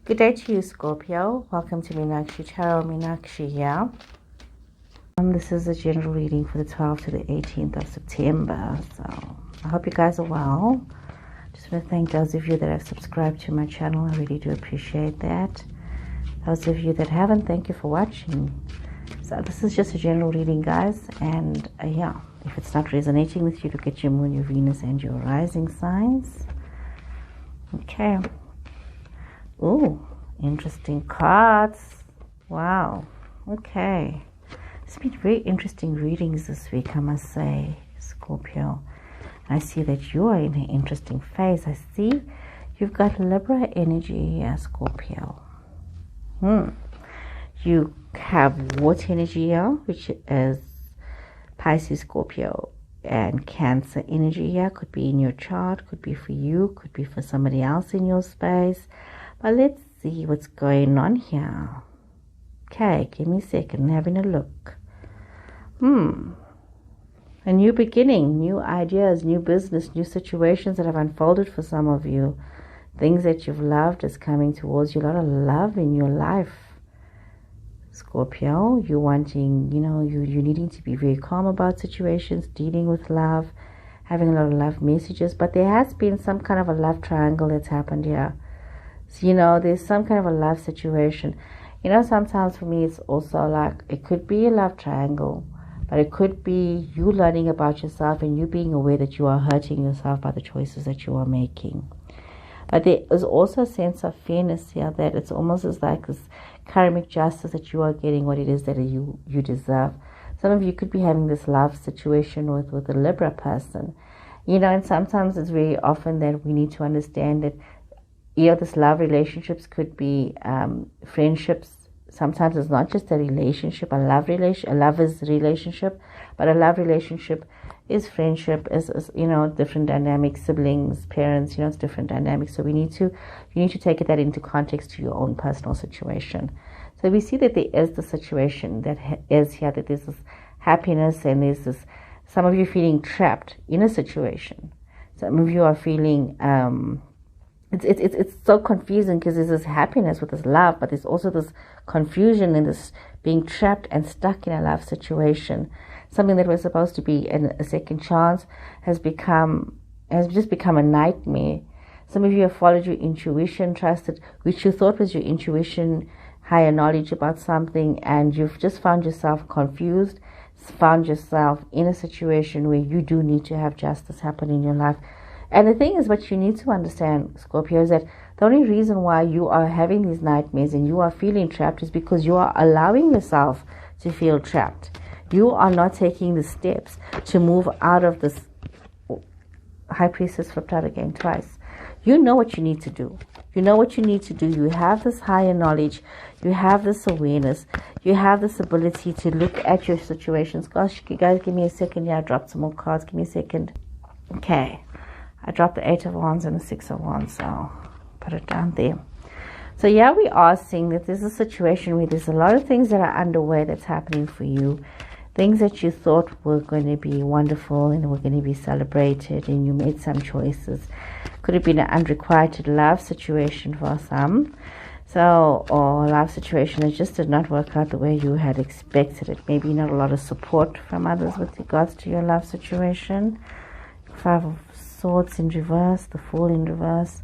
Good day to you, Scorpio. Welcome to Meenakshi Tarot. Meenakshi here. This is a general reading for the 12th to the 18th of September. So I hope you guys are well. Just want to thank those of you that have subscribed to my channel. I really do appreciate that. Those of you that haven't, thank you for watching. So this is just a general reading, guys. And yeah, if it's not resonating with you, look at your moon, your Venus, and your rising signs. Okay. Ooh, interesting cards. Wow. Okay. It's been very interesting readings this week, I must say, Scorpio. I see that you are in an interesting phase. I see you've got Libra energy here, Scorpio. You have water energy here, which is Pisces, Scorpio, and Cancer energy here. Could be in your chart, could be for you, could be for somebody else in your space. But let's see what's going on here. Okay, give me a second. I'm having a look. A new beginning, new ideas, new business, new situations that have unfolded for some of you. Things that you've loved is coming towards you. A lot of love in your life, Scorpio. You're wanting, you're needing to be very calm about situations, dealing with love, having a lot of love messages. But there has been some kind of a love triangle that's happened here. So, there's some kind of a love situation. Sometimes for me, it's also like, it could be a love triangle, but it could be you learning about yourself and you being aware that you are hurting yourself by the choices that you are making. But there is also a sense of fairness here, that it's almost as like this karmic justice, that you are getting what it is that you deserve. Some of you could be having this love situation with a Libra person. And sometimes it's very often that we need to understand that this love relationships could be friendships. Sometimes it's not just a relationship, a lover's relationship, but a love relationship is friendship, is different dynamics, siblings, parents, it's different dynamics. So you need to take that into context to your own personal situation. So we see that there is the situation that is here, that there's this happiness, and there's this, some of you feeling trapped in a situation. Some of you are feeling it's so confusing, because there's this happiness with this love, but there's also this confusion and this being trapped and stuck in a love situation. Something that was supposed to be a second chance has just become a nightmare. Some of you have followed your intuition, trusted, which you thought was your intuition, higher knowledge about something, and you've just found yourself confused, found yourself in a situation where you do need to have justice happen in your life. And the thing is, what you need to understand, Scorpio, is that the only reason why you are having these nightmares and you are feeling trapped is because you are allowing yourself to feel trapped. You are not taking the steps to move out of this. High Priestess flipped out again twice. You know what you need to do. You know what you need to do. You have this higher knowledge. You have this awareness. You have this ability to look at your situations. Gosh, you guys, give me a second. Yeah, I dropped some more cards. Give me a second. Okay. I dropped the 8 of Wands and the 6 of Wands, so put it down there. So yeah, we are seeing that there's a situation where there's a lot of things that are underway that's happening for you. Things that you thought were going to be wonderful and were going to be celebrated, and you made some choices. Could have been an unrequited love situation for some. So, or a love situation that just did not work out the way you had expected it. Maybe not a lot of support from others with regards to your love situation. 5 of Swords in reverse, the Fool in reverse,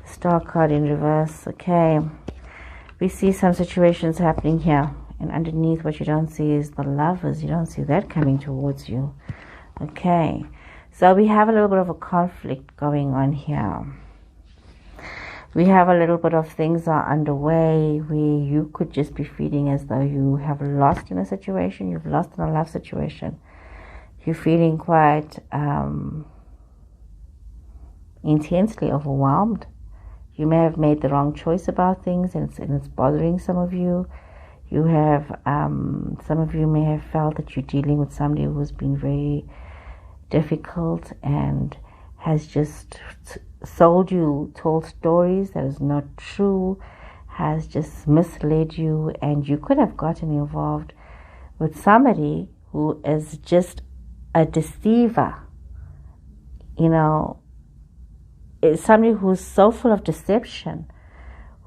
the Star card in reverse. Okay, we see some situations happening here, and underneath what you don't see is the Lovers. You don't see that coming towards you. Okay, so we have a little bit of a conflict going on here. We have a little bit of things are underway where you could just be feeling as though you have lost in a situation, you've lost in a love situation. You're feeling quite intensely overwhelmed. You may have made the wrong choice about things, and it's bothering some of you. You have some of you may have felt that you're dealing with somebody who's been very difficult and has just told stories that is not true, has just misled you, and you could have gotten involved with somebody who is just a deceiver. Is somebody who's so full of deception,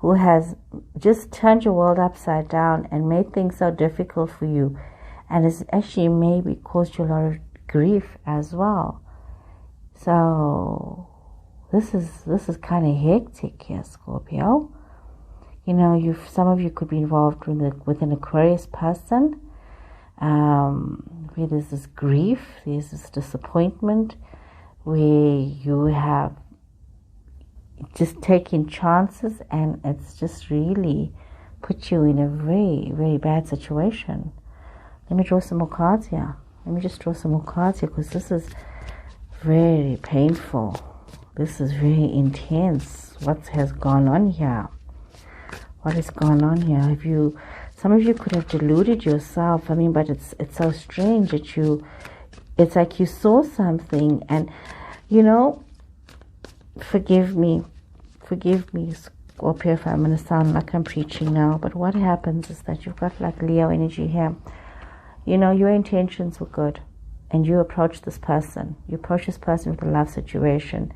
who has just turned your world upside down and made things so difficult for you, and it's actually maybe caused you a lot of grief as well. So this is kind of hectic here, Scorpio. You know, some of you could be involved with an Aquarius person, where there's this grief, there's this disappointment, where you have just taken chances, and it's just really put you in a very, very bad situation. Let me draw some more cards here. Let me just draw some more cards here, because this is very painful. This is very intense. What has gone on here? What is going on here? Some of you could have deluded yourself. I mean, but it's so strange that it's like you saw something, and, you know, forgive me, Scorpio, if I'm going to sound like I'm preaching now, but what happens is that you've got like Leo energy here. You know, your intentions were good, and you approach this person. You approach this person with a love situation,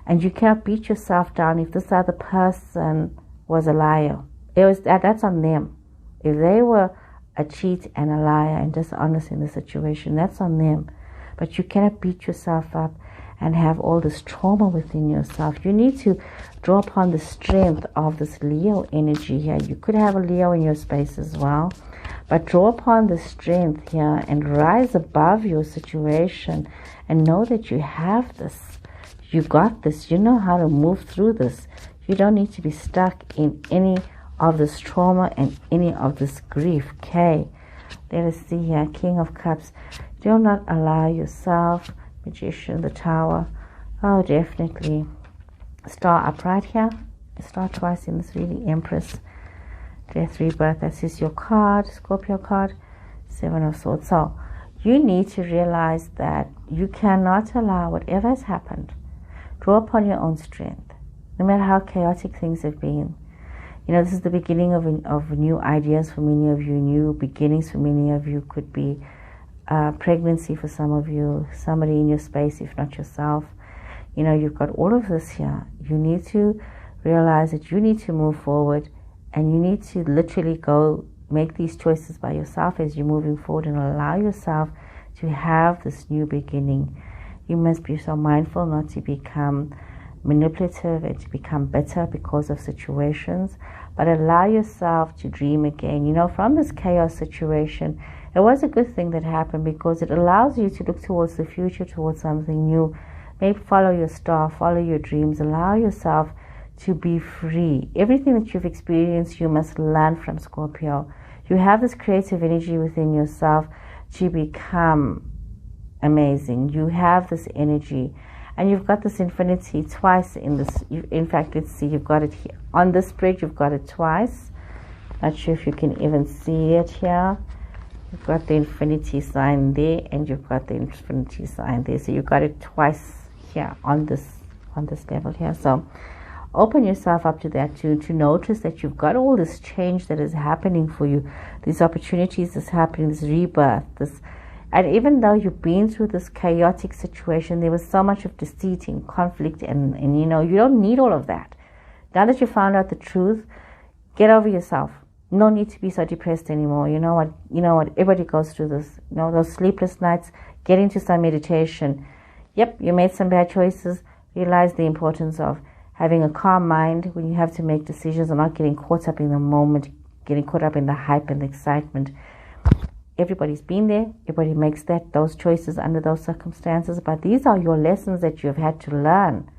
and you can't beat yourself down if this other person was a liar. That's on them. If they were a cheat and a liar and dishonest in the situation, that's on them. But you cannot beat yourself up and have all this trauma within yourself. You need to draw upon the strength of this Leo energy here. You could have a Leo in your space as well, but draw upon the strength here and rise above your situation and know that you have this. You got this. You know how to move through this. You don't need to be stuck in any of this trauma and any of this grief. Okay, let us see here. King of Cups. Do not allow yourself. Magician, the Tower. Oh, definitely. Star upright here. Star twice in this reading. Empress. Death, rebirth. This is your card. Scorpio card. Seven of Swords. So you need to realize that you cannot allow whatever has happened. Draw upon your own strength. No matter how chaotic things have been. You know, this is the beginning of new ideas for many of you, new beginnings for many of you. Could be pregnancy for some of you, somebody in your space, if not yourself. You know, you've got all of this here. You need to realize that you need to move forward, and you need to literally go make these choices by yourself as you're moving forward, and allow yourself to have this new beginning. You must be so mindful not to become manipulative and to become bitter because of situations, but allow yourself to dream again. You know, from this chaos situation, it was a good thing that happened, because it allows you to look towards the future, towards something new. Maybe follow your star, follow your dreams, allow yourself to be free. Everything that you've experienced, you must learn from, Scorpio. You have this creative energy within yourself to become amazing. You have this energy. And you've got this infinity twice in this. In fact, let's see, you've got it here. On this spread, you've got it twice. Not sure if you can even see it here. You've got the infinity sign there, and you've got the infinity sign there. So you've got it twice here on this level here. So open yourself up to that, to notice that you've got all this change that is happening for you. These opportunities that's happening, this rebirth, this. And even though you've been through this chaotic situation, there was so much of deceit and conflict, and you know, you don't need all of that. Now that you found out the truth, get over yourself. No need to be so depressed anymore. You know what, everybody goes through this. You know, those sleepless nights, get into some meditation. Yep, you made some bad choices. Realize the importance of having a calm mind when you have to make decisions, and not getting caught up in the moment, getting caught up in the hype and the excitement. Everybody's been there. Everybody makes those choices under those circumstances. But these are your lessons that you've had to learn.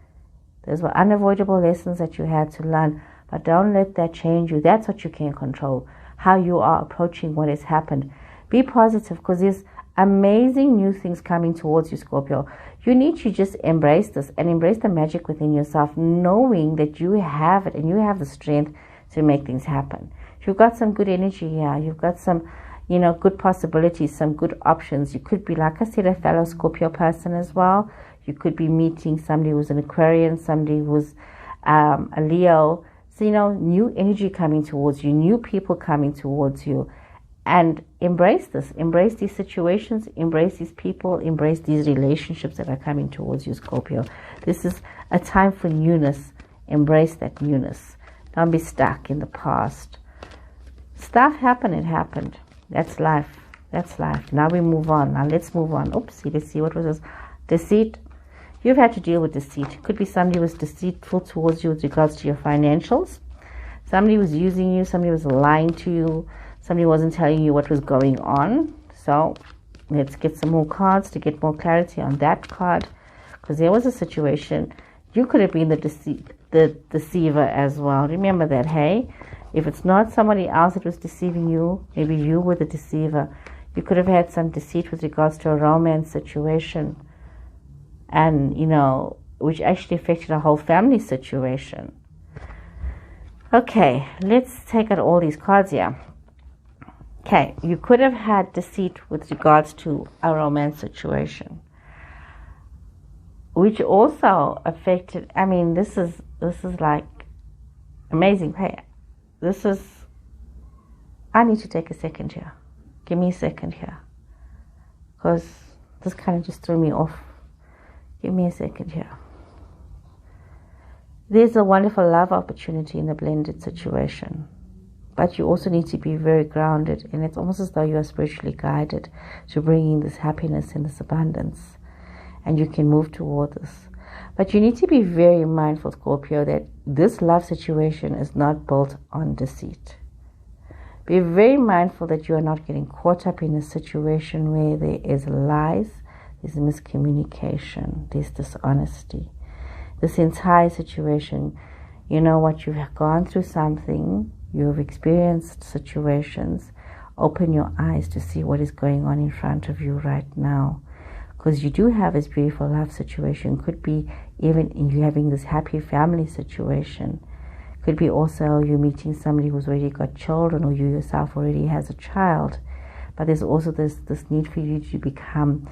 Those were unavoidable lessons that you had to learn. But don't let that change you. That's what you can control. How you are approaching what has happened. Be positive, because there's amazing new things coming towards you, Scorpio. You need to just embrace this and embrace the magic within yourself, knowing that you have it and you have the strength to make things happen. You've got some good energy here. You've got some, you know, good possibilities, some good options. You could be, like I said, a fellow Scorpio person as well. You could be meeting somebody who's an Aquarian, somebody who's a Leo. So, you know, new energy coming towards you, new people coming towards you. And embrace this. Embrace these situations. Embrace these people. Embrace these relationships that are coming towards you, Scorpio. This is a time for newness. Embrace that newness. Don't be stuck in the past. Stuff happened, it happened. That's life. That's life. Now we move on. Now let's move on. Oopsie, let's see, what was this? Deceit. You've had to deal with deceit. Could be somebody was deceitful towards you with regards to your financials. Somebody was using you. Somebody was lying to you. Somebody wasn't telling you what was going on. So let's get some more cards to get more clarity on that card. Because there was a situation. You could have been the deceiver as well. Remember that, hey? If it's not somebody else that was deceiving you, maybe you were the deceiver. You could have had some deceit with regards to a romance situation. And, you know, which actually affected a whole family situation. Okay, let's take out all these cards here. Okay, you could have had deceit with regards to a romance situation, which also affected, I mean, this is like amazing. Hey, this is, I need to take a second here. Give me a second here. Because this kind of just threw me off. Give me a second here. There's a wonderful love opportunity in the blended situation. But you also need to be very grounded. And it's almost as though you are spiritually guided to bringing this happiness and this abundance. And you can move toward this. But you need to be very mindful, Scorpio, that this love situation is not built on deceit. Be very mindful that you are not getting caught up in a situation where there is lies, there's miscommunication, there's dishonesty. This entire situation, you know what, you've gone through something, you've experienced situations. Open your eyes to see what is going on in front of you right now. Because you do have this beautiful love situation. Could be even you having this happy family situation. Could be also you meeting somebody who's already got children, or you yourself already has a child. But there's also this need for you to become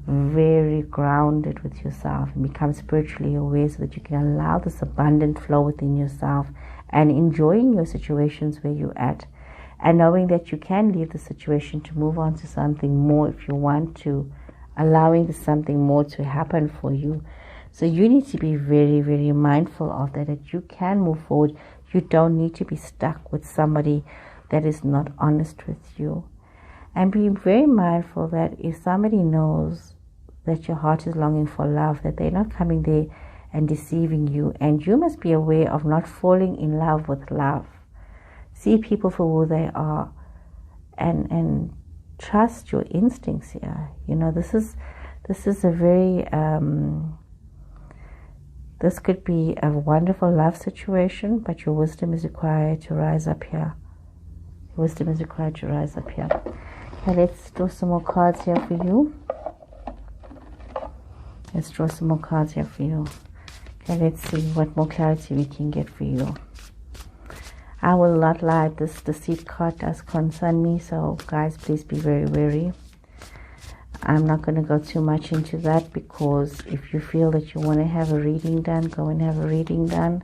very grounded with yourself and become spiritually aware so that you can allow this abundant flow within yourself and enjoying your situations where you're at. And knowing that you can leave the situation to move on to something more if you want to. Allowing something more to happen for you. So you need to be very, very mindful of that you can move forward. You don't need to be stuck with somebody that is not honest with you. And be very mindful that if somebody knows that your heart is longing for love, that they're not coming there and deceiving you. And you must be aware of not falling in love with love. See people for who they are. And trust your instincts here. You know, this is a very this could be a wonderful love situation, but your wisdom is required to rise up here. Wisdom is required to rise up here. Okay, let's draw some more cards here for you. Let's draw some more cards here for you. Okay, let's see what more clarity we can get for you. I will not lie, this deceit card does concern me, so guys, please be very wary. I'm not going to go too much into that, because if you feel that you want to have a reading done, go and have a reading done,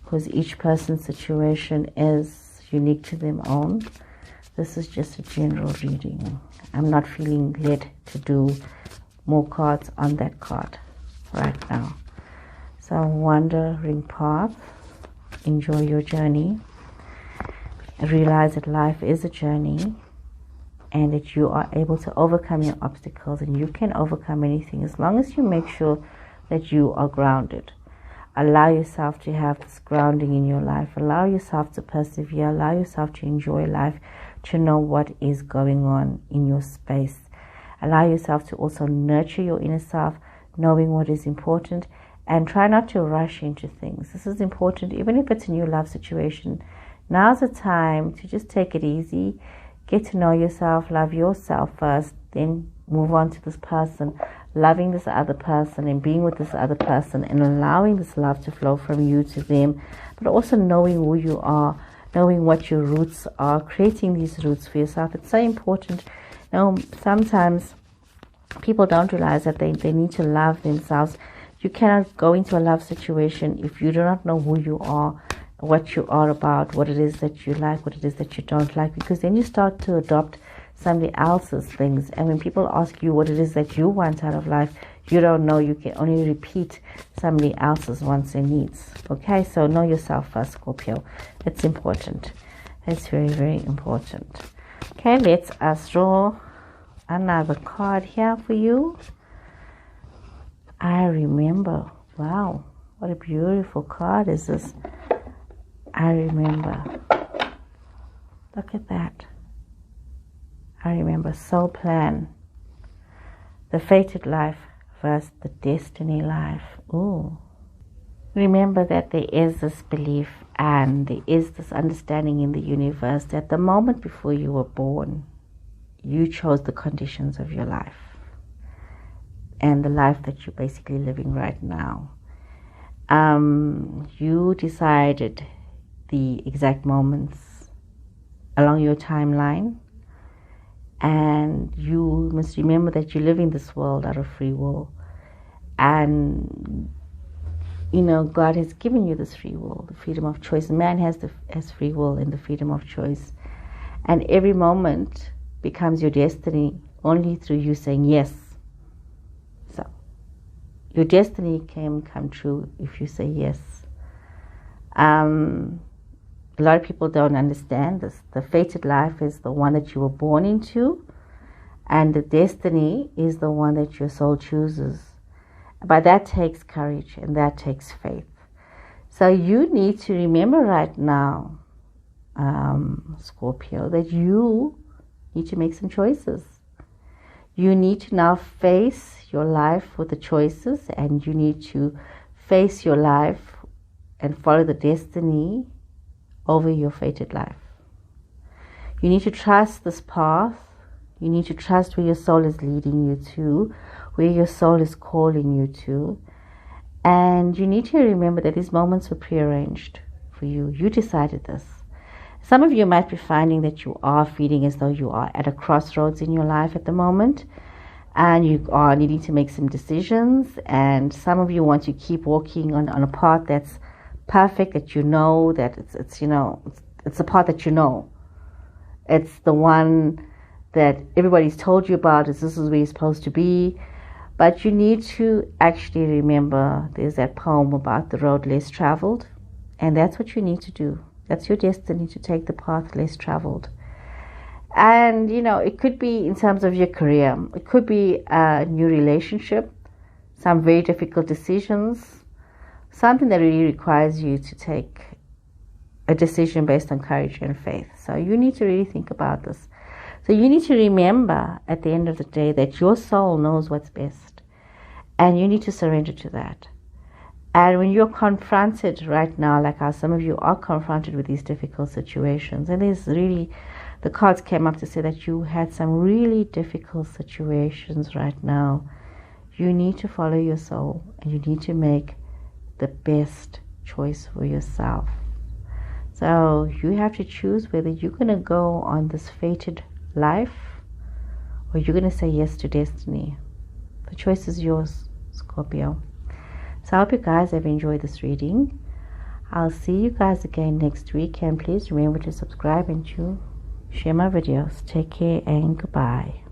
because each person's situation is unique to them own. This is just a general reading. I'm not feeling led to do more cards on that card right now. So, wandering path. Enjoy your journey. Realize that life is a journey and that you are able to overcome your obstacles, and you can overcome anything as long as you make sure that you are grounded. Allow yourself to have this grounding in your life. Allow yourself to persevere. Allow yourself to enjoy life, to know what is going on in your space. Allow yourself to also nurture your inner self, knowing what is important, and try not to rush into things. This is important, even if it's a new love situation. Now's the time to just take it easy, get to know yourself, love yourself first, then move on to this person, loving this other person and being with this other person and allowing this love to flow from you to them, but also knowing who you are, knowing what your roots are, creating these roots for yourself. It's so important. Now, sometimes people don't realize that they need to love themselves. You cannot go into a love situation if you do not know who you are, what you are about, what it is that you like, what it is that you don't like, because then you start to adopt somebody else's things. And when people ask you what it is that you want out of life, you don't know. You can only repeat somebody else's wants and needs. Okay, so know yourself first, Scorpio. It's important. It's very, very important. Okay, let's draw another card here for you. I remember. Wow, what a beautiful card is this. I remember. Look at that. I remember. Soul plan. The fated life versus the destiny life. Ooh. Remember that there is this belief and there is this understanding in the universe that the moment before you were born, you chose the conditions of your life and the life that you're basically living right now. You decided the exact moments along your timeline, and you must remember that you live in this world out of free will, and you know God has given you this free will, the freedom of choice. Man has free will and the freedom of choice, and every moment becomes your destiny only through you saying yes. So your destiny can come true if you say yes. A lot of people don't understand this. The fated life is the one that you were born into, and the destiny is the one that your soul chooses. But that takes courage and that takes faith. So you need to remember right now, Scorpio, that you need to make some choices. You need to now face your life with the choices, and you need to face your life and follow the destiny over your fated life. You need to trust this path. You need to trust where your soul is leading you to, where your soul is calling you to. And you need to remember that these moments were prearranged for you. You decided this. Some of you might be finding that you are feeling as though you are at a crossroads in your life at the moment, and you are needing to make some decisions. And some of you want to keep walking on a path that's perfect, that you know that it's the path that you know. It's the one that everybody's told you about. This is where you're supposed to be. But you need to actually remember there's that poem about the road less traveled, and that's what you need to do. That's your destiny, to take the path less traveled. And it could be in terms of your career, it could be a new relationship, some very difficult decisions, something that really requires you to take a decision based on courage and faith. So you need to really think about this. So you need to remember at the end of the day that your soul knows what's best, and you need to surrender to that. And when you're confronted right now, like how some of you are confronted with these difficult situations, and the cards came up to say that you had some really difficult situations right now, you need to follow your soul, and you need to make the best choice for yourself. So you have to choose whether you're going to go on this fated life or you're going to say yes to destiny. The choice is yours, Scorpio. So I hope you guys have enjoyed this reading. I'll see you guys again next week, and please remember to subscribe and to share my videos. Take care and goodbye.